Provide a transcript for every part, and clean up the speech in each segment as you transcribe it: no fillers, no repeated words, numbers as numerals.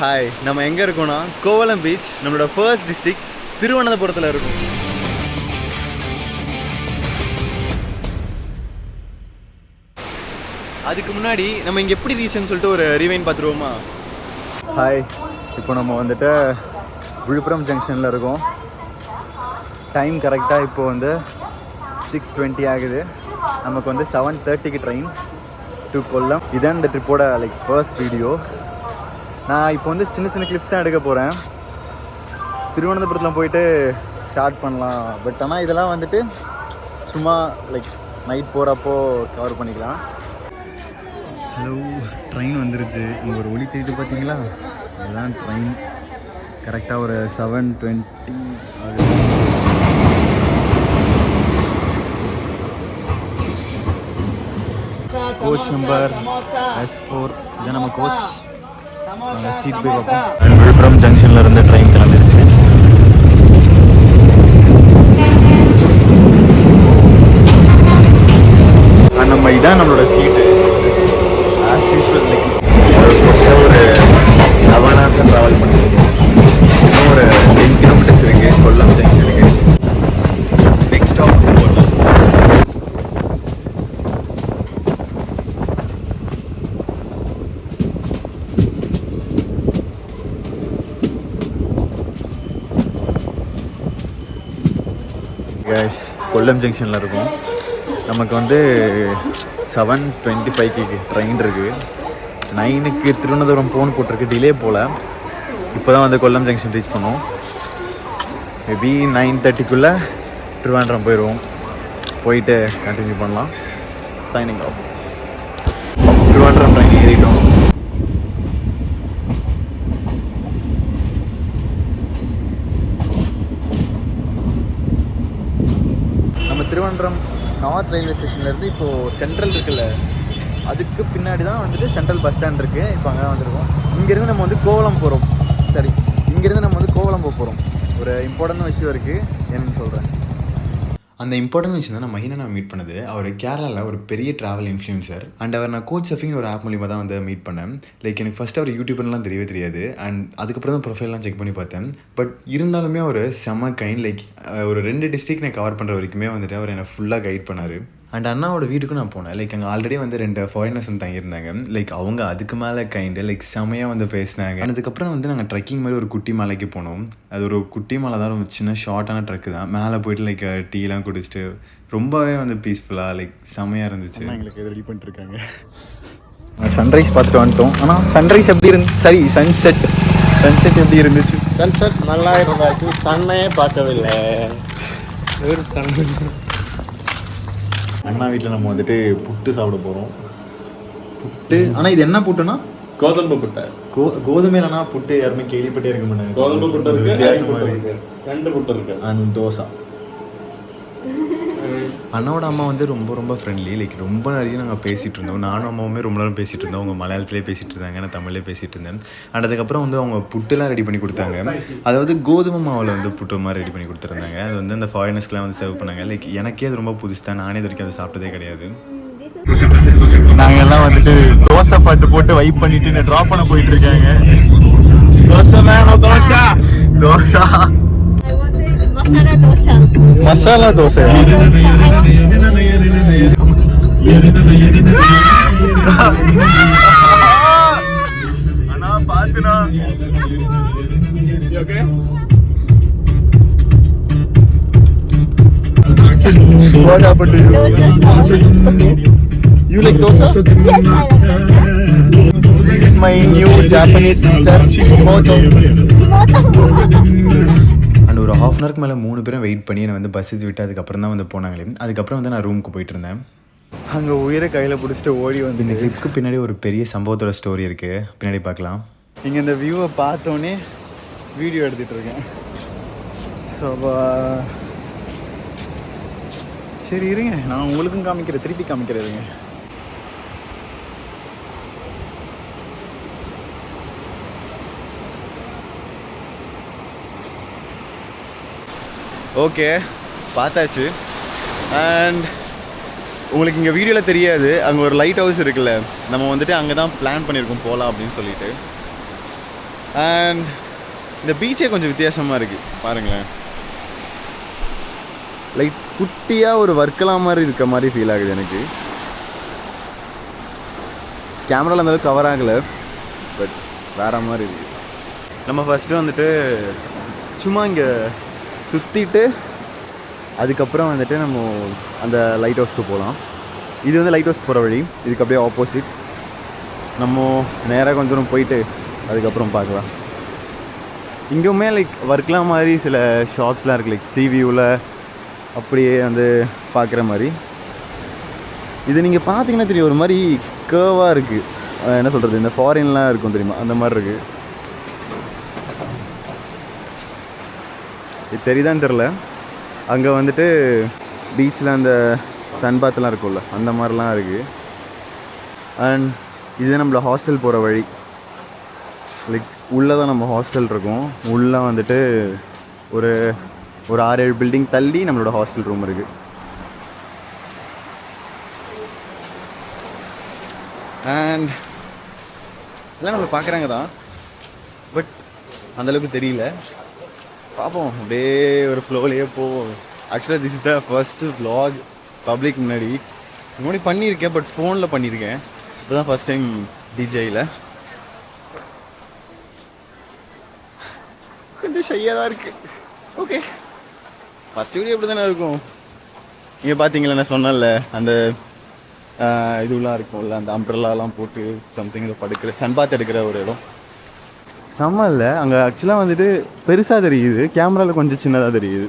Hi, நம்ம எங்கே இருக்கோம்னா கோவளம் பீச், நம்மளோட ஃபர்ஸ்ட் டிஸ்ட்ரிக்ட் திருவனந்தபுரத்தில் இருக்கும். அதுக்கு முன்னாடி நம்ம இங்கே எப்படி ரீச்னு சொல்லிட்டு ஒரு ரீவைன் பார்த்துருவோமா? ஹாய், இப்போ நம்ம வந்துட்டு விழுப்புரம் ஜங்ஷனில் இருக்கோம். டைம் கரெக்டாக இப்போ வந்து 6:20 ஆகுது. நமக்கு வந்து 7:30க்கு ட்ரெயின் டு கொல்லம். இதான் இந்த ட்ரிப்போட ஃபர்ஸ்ட் வீடியோ. நான் இப்போ வந்து சின்ன சின்ன கிளிப்ஸ் தான் எடுக்க போகிறேன். திருவனந்தபுரத்தில் போயிட்டு ஸ்டார்ட் பண்ணலாம். பட் ஆனால் இதெல்லாம் வந்துட்டு சும்மா நைட் போகிறப்போ கவர் பண்ணிக்கலாம். ஹலோ, ட்ரெயின் வந்துருச்சு. இங்கே ஒரு ஒளி தெரியுது பார்த்தீங்களா? அதுதான் ட்ரெயின். கரெக்டாக ஒரு 7:20 ஆகுது. Coach number S4. இதான் நம்ம கோச். சீட் போய் பார்ப்போம். விழுப்புரம் ஜங்ஷனில் இருந்து ட்ரெயின் கிளம்பிடுச்சு. நம்ம இதான் நம்மளோட சீட்டு. ஆஸ் யூஸ்வல் ஃபஸ்ட்டாக ஒரு 7 hours ட்ராவல் பண்ணிருக்கோம். இன்னும் ஒரு 10 kilometers இருக்குது கொல்லம் ஜங்ஷனுக்கு. Next stop Kollam. கொல்லம் ஜங்ஷனில் இருக்கும். நமக்கு வந்து 7:25க்கு ட்ரெயின் இருக்குது. 9க்கு திருவனந்தபுரம் போன் போட்டிருக்கு. டிலே போல். இப்போ தான் வந்து கொல்லம் ஜங்ஷன் ரீச் பண்ணோம். மேபி 9:30க்குள்ளே திருவனந்தபுரம் போயிடுவோம். போயிட்டு கண்டினியூ பண்ணலாம். Signing off. திருவனந்தபுரம் ட்ரெயின் ஏறிட்டோம். திருவனந்தபுரம் நார்த் ரயில்வே ஸ்டேஷன்லேருந்து இப்போது சென்ட்ரல் இருக்குல்ல, அதுக்கு பின்னாடி தான் வந்துட்டு சென்ட்ரல் பஸ் ஸ்டாண்ட் இருக்குது. இப்போ அங்கே தான் வந்திருக்கோம். இங்கேருந்து நம்ம வந்து கோவளம் போகிறோம். சரி, இங்கேருந்து நம்ம வந்து கோவளம் போகிறோம். ஒரு இம்பார்ட்டன்ட் விஷயம் இருக்குது, என்னன்னு சொல்கிறேன். அந்த இம்பார்ட்டன்ட் விஷயம் தான் நான் மஹினா மீட் பண்ணது. அவர் கேரளாவில் ஒரு பெரிய ட்ராவல் இன்ஃப்ளூயன்சர். அண்ட் அவர் நான் கோச் சர்ஃபிங் ஒரு ஆப் மூலிமா தான் வந்து மீட் பண்ணேன். எனக்கு ஃபஸ்ட்டு அவர் யூடியூப்லாம் தெரியவே தெரியாது. அண்ட் அதுக்கப்புறம் தான் ப்ரொஃபைல்லாம் செக் பண்ணி பார்த்தேன். பட் இருந்தாலுமே அவர் செம்ம கைண்ட். ஒரு 2 டிஸ்ட்ரிக்ட் நான் கவர் பண்ணுற வரைக்குமே வந்துட்டு அவர் என்னை ஃபுல்லாக கைட் பண்ணார். அண்ட் அண்ணாவோட வீட்டுக்கும் நான் போனேன். அங்கே ஆல்ரெடி வந்து 2 ஃபாரினர்ஸ் வந்து தங்கியிருந்தாங்க. அவங்க அதுக்கு மேலே கைண்டு செம்மையாக வந்து பேசினாங்க. அதுக்கப்புறம் வந்து நாங்கள் ட்ரெக்கிங் மாதிரி ஒரு குட்டி மலைக்கு போனோம். அது ஒரு குட்டி மலை தான், ரொம்ப சின்ன ஷார்ட்டான ட்ரெக்கு தான். மேலே போயிட்டு டீலாம் குடிச்சிட்டு ரொம்பவே வந்து பீஸ்ஃபுல்லாக செம்மையாக இருந்துச்சு. எங்களுக்கு ரெடி பண்ணிட்டுருக்காங்க. சன்ரைஸ் பார்த்துட்டு வந்துட்டோம். ஆனால் சன்ரைஸ் எப்படி இருந்துச்சு? சரி, சன்செட் எப்படி இருந்துச்சு? சன்செட் நல்லா இருந்துச்சு. சன்னையே பார்க்கவில்லை. ஒரு சன். அண்ணா வீட்டில் நம்ம வந்துட்டு புட்டு சாப்பிட போகிறோம். புட்டு, ஆனால் இது என்ன புட்டுனா? கோதுமை புட்டை. கோதுமையிலனா புட்டு யாருமே கேள்விப்பட்டே இருக்க மாட்டாங்க. கோதுமை புட்டு இருக்கு, வித்தியாசமாக இருக்கு. 2 புட்டு இருக்கு. அண்ட் தோசை. அண்ணாவோட அம்மா வந்து ரொம்ப ஃப்ரெண்ட்லி. ரொம்ப நிறைய நாங்கள் பேசிகிட்டு இருந்தோம். நானும் அம்மாவுமே ரொம்ப நேரம் பேசிகிட்டு இருந்தோம். அவங்க மலையாளத்திலே பேசிகிட்டு இருந்தாங்க, நான் தமிழ்லேயே பேசிகிட்டு இருந்தேன். அண்ட் அதுக்கப்புறம் வந்து அவங்க புட்டுலாம் ரெடி பண்ணி கொடுத்தாங்க. அதாவது கோதுமை மாவில் வந்து புட்டு மாதிரி ரெடி பண்ணி கொடுத்துருந்தாங்க. அது வந்து அந்த ஃபாரினர்ஸ்க்குலாம் வந்து சர்வ் பண்ணாங்க. எனக்கே அது ரொம்ப புதுசு தான். நானே இது வரைக்கும் அதை சாப்பிட்டதே கிடையாது. நாங்கெல்லாம் வந்துட்டு தோசை பாட்டு போட்டு வைப் பண்ணிட்டு ட்ராப் பண்ண போயிட்டு இருக்காங்க. தோசை மசாலா தோசை. அண்ணா பாத்துனா what happened to you? You like dosa? Yes, I like dosa. This is my new Japanese sister, Moto. And ஒரு 1/2 hour மேலே 3 பேரும் வெயிட் பண்ணி என்னை வந்து பஸ்ஸஸ் விட்டு அதுக்கப்புறம் தான் வந்து போனாங்களே. அதுக்கப்புறம் வந்து நான் ரூமுக்கு போயிட்டு இருந்தேன். அங்கே உயிரை கையில் பிடிச்சிட்டு ஓடி வந்து. இந்த கிளிப்புக்கு பின்னாடி ஒரு பெரிய சம்பவத்தோட ஸ்டோரி இருக்குது, பின்னாடி பார்க்கலாம். இங்கே இந்த வியூவை பார்த்தோன்னே வீடியோ எடுத்துகிட்டு இருக்கேன். ஸோ சரி இருங்க, நான் உங்களுக்கும் காமிக்கிறேன், திருப்பி காமிக்கிறேங்க. ஓகே, பார்த்தாச்சு. அண்ட் உங்களுக்கு இங்கே வீடியோவில் தெரியாது, அங்கே ஒரு லைட் ஹவுஸ் இருக்குல்ல, நம்ம வந்துட்டு அங்கே தான் பிளான் பண்ணியிருக்கோம் போகலாம் அப்படின்னு சொல்லிட்டு. அண்ட் இந்த பீச்சே கொஞ்சம் வித்தியாசமாக இருக்குது பாருங்களேன். லைக் குட்டியாக ஒரு வர்க்கலாம் மாதிரி இருக்க மாதிரி ஃபீல் ஆகுது எனக்கு. கேமராவில் அந்தளவுக்கு கவர் ஆகலை, பட் வேறு மாதிரி இருக்குது. நம்ம ஃபஸ்ட்டு வந்துட்டு சும்மா இங்கே சுற்றிட்டு அதுக்கப்புறம் வந்துட்டு நம்ம அந்த லைட் ஹவுஸ்க்கு போகலாம். இது வந்து லைட் ஹவுஸ்க்கு போகிற வழி, இதுக்கு அப்படியே ஆப்போசிட். நம்ம நேராக கொஞ்சம் தூரம் போயிட்டு அதுக்கப்புறம் பார்க்கலாம். இங்கேயுமே லைக் வர்க்கலாம் மாதிரி சில ஷாப்ஸ்லாம் இருக்குது, லைக் சி வியூவில் அப்படியே வந்து பார்க்குற மாதிரி. இது நீங்கள் பார்த்தீங்கன்னா தெரியும், ஒரு மாதிரி கேர்வாக இருக்குது. என்ன சொல்கிறது, இந்த ஃபாரின்லாம் இருக்கும் தெரியுமா, அந்த மாதிரி இருக்குது. இது தெரியுதான்னு தெரில. அங்கே வந்துட்டு பீச்சில் அந்த சன்பாத்லாம் இருக்கும்ல, அந்த மாதிரிலாம் இருக்குது. அண்ட் இது நம்மளோட ஹாஸ்டல் போகிற வழி. லைக் உள்ளே தான் நம்ம ஹாஸ்டல் இருக்கும். உள்ளே வந்துட்டு ஒரு 6-7 பில்டிங் தள்ளி நம்மளோட ஹாஸ்டல் ரூம் இருக்குது. அண்ட் எல்லாம் நம்மளை பார்க்குறாங்க தான், பட் அந்தளவுக்கு தெரியல. பார்ப்போம், அப்படியே ஒரு ஃப்ளோலேயே போவோம். ஆக்சுவலாக this is the first vlog public முன்னாடி பண்ணியிருக்கேன், பட் ஃபோனில் பண்ணியிருக்கேன். இப்போ தான் ஃபஸ்ட் டைம் டிஜேயில். கொஞ்சம் ஷையாக தான் இருக்குது. ஓகே, ஃபஸ்ட் வீடியோ எப்படி தானே இருக்கும். இங்கே பார்த்தீங்களா, நான் சொன்னேன்ல அந்த இதுலாம் இருக்கும்ல, அந்த அம்ப்ரெல்லாலாம் போட்டு சம்திங் இதை படுக்கிற சன்பாத் எடுக்கிற ஒரு இடம் செம்ம இல்லை. அங்கே ஆக்சுவலாக வந்துட்டு பெருசாக தெரியுது, கேமராவில் கொஞ்சம் சின்னதாக தெரியுது.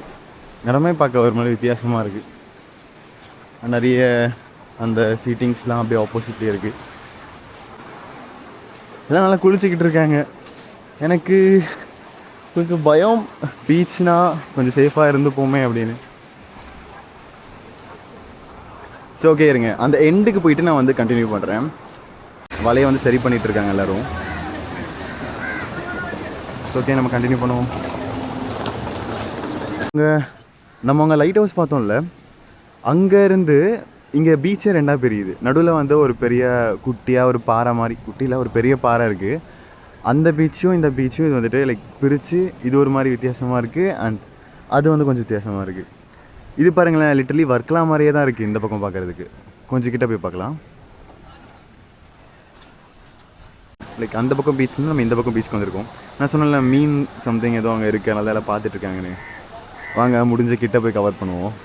இடமே பார்க்க ஒரு மாதிரி வித்தியாசமாக இருக்குது. நிறைய அந்த சீட்டிங்ஸ்லாம் அப்படியே ஆப்போசிட்லேயே இருக்குது. எல்லாம் நல்லா குளிச்சுக்கிட்டு இருக்காங்க. எனக்கு கொஞ்சம் பயம், பீச்னா கொஞ்சம் சேஃபாக இருந்து போமே அப்படின்னு. சரி, ஓகே இருங்க, அந்த எண்டுக்கு போயிட்டு நான் வந்து கண்டினியூ பண்ணுறேன். வலையை வந்து சரி பண்ணிகிட்டு இருக்காங்க எல்லோரும். ஓகே, நம்ம கண்டினியூ பண்ணுவோம். நம்ம அங்கே லைட் ஹவுஸ் பார்த்தோம்ல, அங்கேருந்து இங்கே பீச்சே ரெண்டாக பிரியுது. நடுவில் வந்து ஒரு பெரிய குட்டியாக ஒரு பாறை மாதிரி, குட்டியில் ஒரு பெரிய பாறை இருக்குது. அந்த பீச்சும் இந்த பீச்சும் இது வந்துட்டு லைக் பிரித்து இது ஒரு மாதிரி வித்தியாசமாக இருக்குது. அண்ட் அது வந்து கொஞ்சம் வித்தியாசமாக இருக்குது. இது பாருங்களேன், லிட்டரலி வர்க்கலாம் மாதிரியே தான் இருக்குது இந்த பக்கம் பார்க்குறதுக்கு. கொஞ்சம் கிட்ட போய் பார்க்கலாம். லைக் அந்த பக்கம் பீச்லேருந்து நம்ம இந்த பக்கம் பீச்சுக்கு வந்திருக்கோம். நான் சொன்னேன்ல மீன் சம்திங் ஏதோ அங்கே இருக்குது, அதனால எல்லாம் பார்த்துட்ருக்காங்கன்னு. வாங்க, முடிஞ்ச கிட்ட போய் கவர் பண்ணுவோம்.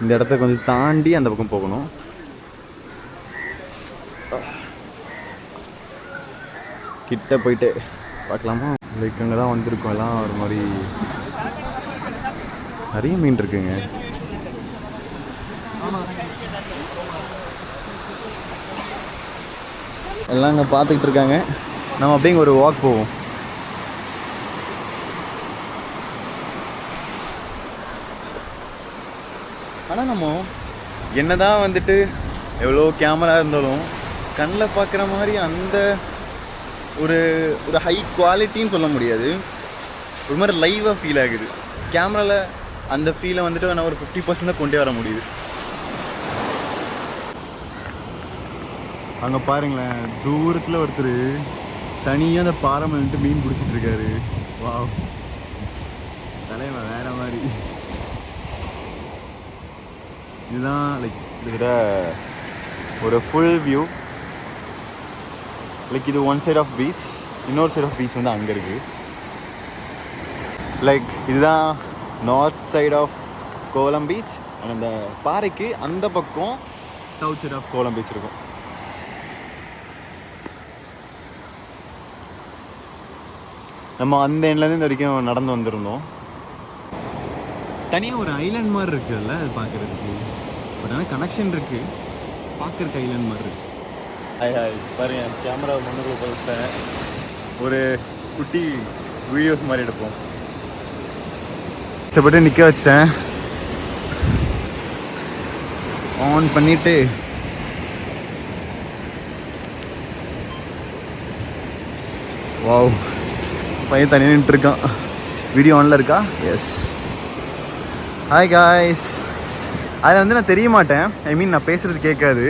இந்த இடத்த கொஞ்சம் தாண்டி அந்த பக்கம் போகணும். கிட்ட போயிட்டு பார்க்கலாமா? லைக் அங்கே தான் வந்திருக்கோம். எல்லாம் ஒரு மாதிரி நிறைய மீன் இருக்குங்க. எல்லாம் அங்கே பார்த்துக்கிட்டு இருக்காங்க. நம்ம அப்படியே ஒரு வாக் போவோம். ஆனால் நம்ம என்னதான் வந்துட்டு எவ்வளோ கேமரா இருந்தாலும் கண்ணில் பார்க்குற மாதிரி அந்த ஒரு ஹை குவாலிட்டின்னு சொல்ல முடியாது. ஒரு மாதிரி லைவாக ஃபீல் ஆகுது. கேமராவில் அந்த ஃபீலை வந்துட்டு நான் ஒரு 50% தான் கொண்டே வர முடியுது. அங்கே பாருங்களேன், தூரத்தில் ஒருத்தர் தனியாக அந்த பாறை மேலே மீன் பிடிச்சிட்டு இருக்காரு. வா, தலைவன் வேற மாதிரி. இதுதான் லைக் கிட்டத்தட்ட ஒரு ஃபுல் வியூ. லைக் இது ஒன் சைட் ஆஃப் பீச், இன்னொரு சைட் ஆஃப் பீச் வந்து அங்கே இருக்குது. லைக் இதுதான் north side of Kovalam beach. And அந்த பாறைக்கு அந்த பக்கம் south side of Kovalam beach இருக்கும். நம்ம அந்த எண்ட்லேருந்து இந்த வரைக்கும் நடந்து வந்திருந்தோம். தனியாக ஒரு ஐலாண்ட் மாதிரி இருக்குதுல்ல அது பார்க்குறதுக்கு. பட் ஆனால் கனெக்ஷன் இருக்குது, பார்க்குறக்கு ஐலாண்ட் மாதிரி இருக்குது. ஹாய் பாருங்க, கேமரா முன்னுக்குள்ள போதிச்சிட்டேன். ஒரு குட்டி வீடியோஸ் மாதிரி எடுப்போம். கஷ்டப்பட்டு நிற்க வச்சிட்டேன். ஆன் பண்ணிவிட்டு வாவ், பையன் தனியாக நின்றுருக்கான். வீடியோ ஆனில் இருக்கா? எஸ். Hi guys. அது வந்து நான் தெரிய மாட்டேன், ஐ மீன் நான் பேசுகிறது கேட்காது.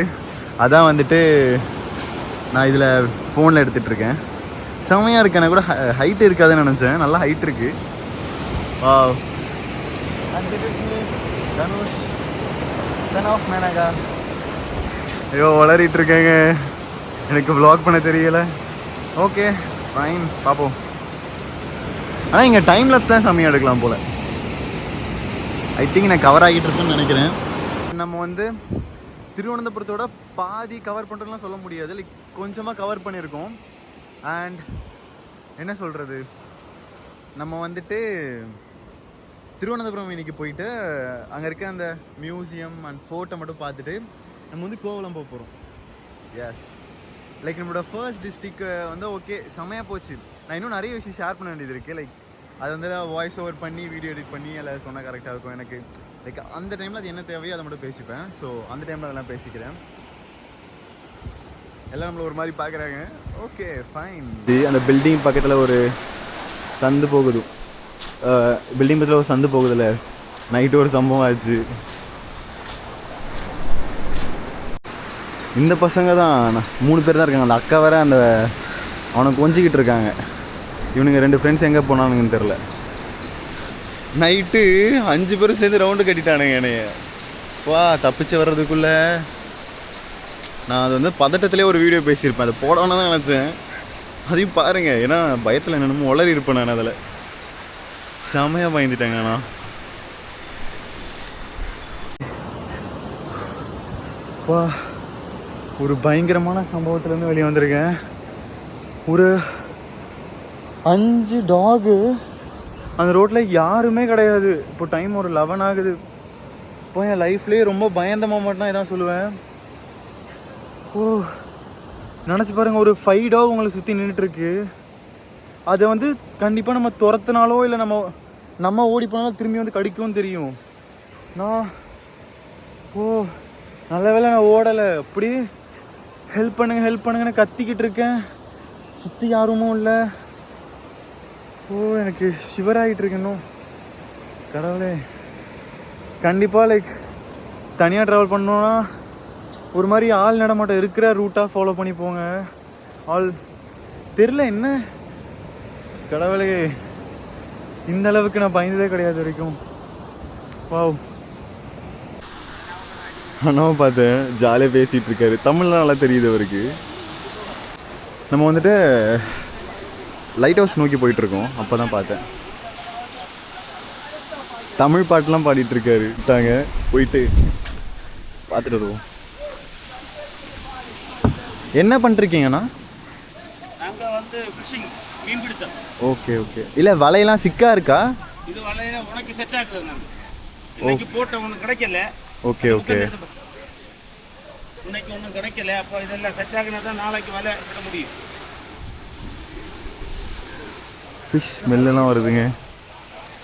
அதான் வந்துட்டு நான் இதில் ஃபோனில் எடுத்துகிட்ருக்கேன். செமையாக இருக்கு. எனக்கு கூட ஹைட் இருக்காதுன்னு நினச்சேன். நல்லா ஹைட் இருக்கு. Wow. And this is me, Dhanush, son of Menaka. ஐயோ வளரிட்டு இருக்கேங்க, எனக்கு vlog பண்ண தெரியல. ஓகே ஃபைன், பார்ப்போம். ஆனால் இங்கே டைம் லேப்ஸ்லாம் செம்மையாக எடுக்கலாம் போல். ஐ திங்க் நான் கவர் ஆகிட்டு இருக்கேன்னு நினைக்கிறேன். நம்ம வந்து திருவனந்தபுரத்தோட பாதி கவர் பண்ணுறதுலாம் சொல்ல முடியாது, லைக் கொஞ்சமாக கவர் பண்ணியிருக்கோம். அண்ட் என்ன சொல்கிறது, நம்ம வந்துட்டு திருவனந்தபுரம் இன்னைக்கு போயிட்டு அங்கே இருக்க அந்த மியூசியம் அண்ட் ஃபோர்ட்டை மட்டும் பார்த்துட்டு நம்ம வந்து கோவளம் போக போகிறோம். எஸ், லைக் நம்மளோட ஃபர்ஸ்ட் டிஸ்ட்ரிக் வந்து ஓகே செம்மையாக போச்சு. நான் இன்னும் நிறைய விஷயம் ஷேர் பண்ண வேண்டியது இருக்குது. லைக் அதை வந்து வாய்ஸ் ஓவர் பண்ணி வீடியோ எடிட் பண்ணி எல்லாம் சொன்னால் கரெக்டாக இருக்கும் எனக்கு. லைக் அந்த டைமில் அது என்ன தேவையோ அதை மட்டும் பேசிப்பேன். ஸோ அந்த டைமில் அதெல்லாம் பேசிக்கிறேன். எல்லாம் நம்மளை ஒரு மாதிரி பார்க்குறாங்க. Okay fine. அந்த பில்டிங் பக்கத்தில் ஒரு சந்து போகுது. பில்டிங் பக்கத்தில் ஒரு சந்து போகுதுல்ல, நைட்டு ஒரு சம்பவம் ஆச்சு. இந்த பசங்க தான் 3 பேர் தான் இருக்காங்க. அந்த அக்கா வேற அந்த அவனை கொஞ்சிக்கிட்டு இருக்காங்க. இவனுங்க 2 ஃப்ரெண்ட்ஸ் எங்கே போனானுங்கன்னு தெரில. நைட்டு 5 பேரும் சேர்ந்து ரவுண்டு கட்டிட்டானுங்க என்னைய. வா, தப்பிச்சு வர்றதுக்குள்ளே நான் அது வந்து பதட்டத்திலே ஒரு வீடியோ பேசியிருப்பேன். அதை போடணும்னு தான் நினச்சேன். அதையும் பாருங்கள், ஏன்னா பயத்தில் என்னென்னமோ உளறி இருப்பேன் நான். அதில் செமையாக பயந்துட்டேங்க நான். வா, ஒரு பயங்கரமான சம்பவத்துலேருந்து வெளியே வந்திருக்கேன். ஒரு 5 டாகு அந்த ரோட்டில் யாருமே கிடையாது. இப்போ டைம் ஒரு 11 ஆகுது. இப்போ என் லைஃப்லேயே ரொம்ப பயந்த மொமெண்ட்னா இதான் சொல்லுவேன். ஓ, நினச்சி பாருங்கள், ஒரு 5 டாக் உங்களை சுற்றி நின்றுட்டுருக்கு. அதை வந்து கண்டிப்பாக நம்ம துரத்துனாலோ இல்லை நம்ம ஓடி போனாலும் திரும்பி வந்து கடிக்கவும் தெரியும். நான் நல்ல வேளை நான் ஓடலை. அப்படி ஹெல்ப் பண்ணுங்கன்னு கத்திக்கிட்டு இருக்கேன். சுற்றி யாருமும் இல்லை. எனக்கு ஷிவர் ஆகிட்டு இருக்கு இன்னும். கடவுளே, கண்டிப்பாக லைக் தனியாக ட்ராவல் பண்ணோன்னா ஒரு மாதிரி ஆள் நடமாட்டம் இருக்கிற ரூட்டாக ஃபாலோ பண்ணி போங்க. ஆள் தெரில என்ன. கடவுளே, இந்த அளவுக்கு நான் பயந்ததே கிடையாது வரைக்கும். வாவ். அண்ணாவை பார்த்தேன், ஜாலியாக பேசிகிட்டு இருக்காரு. தமிழ்லாம் நல்லா தெரியுது அவருக்கு. நம்ம வந்துட்டு லைட் ஹவுஸ் நோக்கி போயிட்டுருக்கோம். அப்போ தான் பார்த்தேன். தமிழ் பாட்டெலாம் பாடிட்டுருக்காரு. தாங்க போயிட்டு பார்த்துட்டு வருவோம். என்ன பண்ணிருக்கீங்கண்ணா? நாங்கள் வந்து ஃபிஷிங், மீன் பிடித்தோம். Okay okay. இல்லை வலையெல்லாம் சிக்கா இருக்கா? இது வலையில உனக்கு செட் ஆகுது. நாங்கள் இன்னைக்கு போட்ட ஒன்று கிடைக்கல. Okay okay. இன்னைக்கு ஒன்றும் கிடைக்கல. அப்போ இதெல்லாம் செட் ஆகினா தான் நாளைக்கு வலை விட முடியும். ஃபிஷ் ஸ்மெல்லாம் வருதுங்க.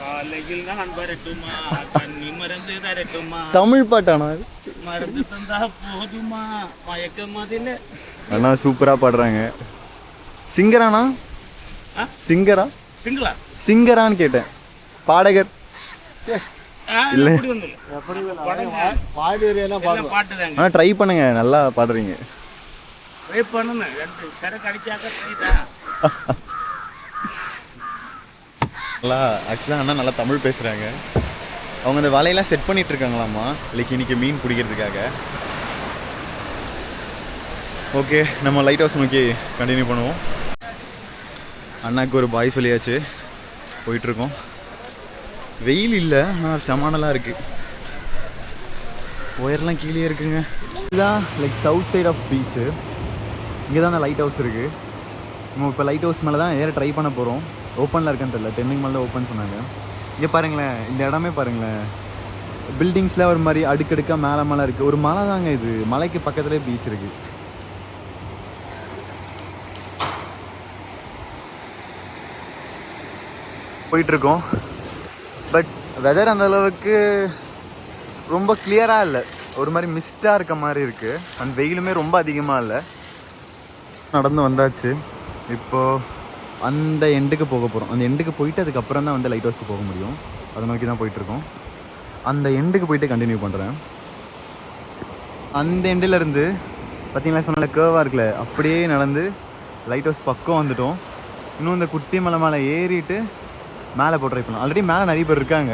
காலையில் நான் வரட்டுமா, கண்ணி மருந்து தரட்டுமா. தமிழ் பாட்டானா? மருந்து தந்தா போதுமா, மயக்க மாதிரில. அண்ணா சூப்பராக பாடுறாங்க. சிங்கரானா? சிங்கரா? சிங்களா? சிங்கரான்னு கேட்டேன். பாடகர் இல்லை. ஆனால் ட்ரை பண்ணுங்க, நல்லா பாடுறீங்க. ட்ரை பண்ணுங்க. சரக்கு அடிச்சாக்க ட்ரை தான். நல்லா ஆக்சுவலாக அண்ணா நல்லா தமிழ் பேசுகிறாங்க. அவங்க அந்த வலையெல்லாம் செட் பண்ணிட்டு இருக்காங்களாம்மா, லைக் இன்னைக்கு மீன் பிடிக்கிறதுக்காக. ஓகே, நம்ம லைட் ஹவுஸ் நோக்கி கண்டினியூ பண்ணுவோம். அண்ணாக்கு ஒரு பாய் சொல்லியாச்சு. போயிட்டுருக்கோம். வெயில் இல்லை, ஆனால் செமானலாம் இருக்குது. ஒயர்லாம் கீழே இருக்குங்க. இதுதான் like south side of beach. இங்கே தான் அந்த லைட் ஹவுஸ் இருக்குது. நம்ம இப்போ லைட் ஹவுஸ் மேலே தான் ஏற ட்ரை பண்ண போகிறோம். ஓப்பனில் இருக்கான்னு தெரியல, 10 மேலே தான் ஓப்பன் சொன்னாங்க. இங்கே பாருங்களேன், இந்த இடமே பாருங்களேன். பில்டிங்ஸில் ஒரு மாதிரி அடுக்கடுக்காக மேலே இருக்குது. ஒரு மலை தாங்க இது. மலைக்கு பக்கத்துலேயே பீச் இருக்குது. போயிட்டுருக்கோம். பட் வெதர் அந்த அளவுக்கு ரொம்ப கிளியராக இல்லை. ஒரு மாதிரி மிஸ்டாக இருக்க மாதிரி இருக்குது. அந்த வெயிலுமே ரொம்ப அதிகமாக இல்லை. நடந்து வந்தாச்சு. இப்போது அந்த எண்டுக்கு போக போகிறோம். அந்த எண்டுக்கு போயிட்டு அதுக்கப்புறம் தான் வந்து லைட் ஹவுஸ்க்கு போக முடியும். அதை நோக்கி தான் போயிட்டுருக்கோம். அந்த எண்டுக்கு போயிட்டு கண்டினியூ பண்ணுறேன். அந்த எண்டிலேருந்து பார்த்தீங்களா, சொன்னால கேர்வாக இருக்குல்ல, அப்படியே நடந்து லைட் ஹவுஸ் பக்கம் வந்துட்டோம். இன்னும் இந்த குட்டி மலை மேலே ஏறிட்டு மேலே போய் ட்ரை பண்ணலாம். ஆல்ரெடி மேலே நிறைய பேர் இருக்காங்க.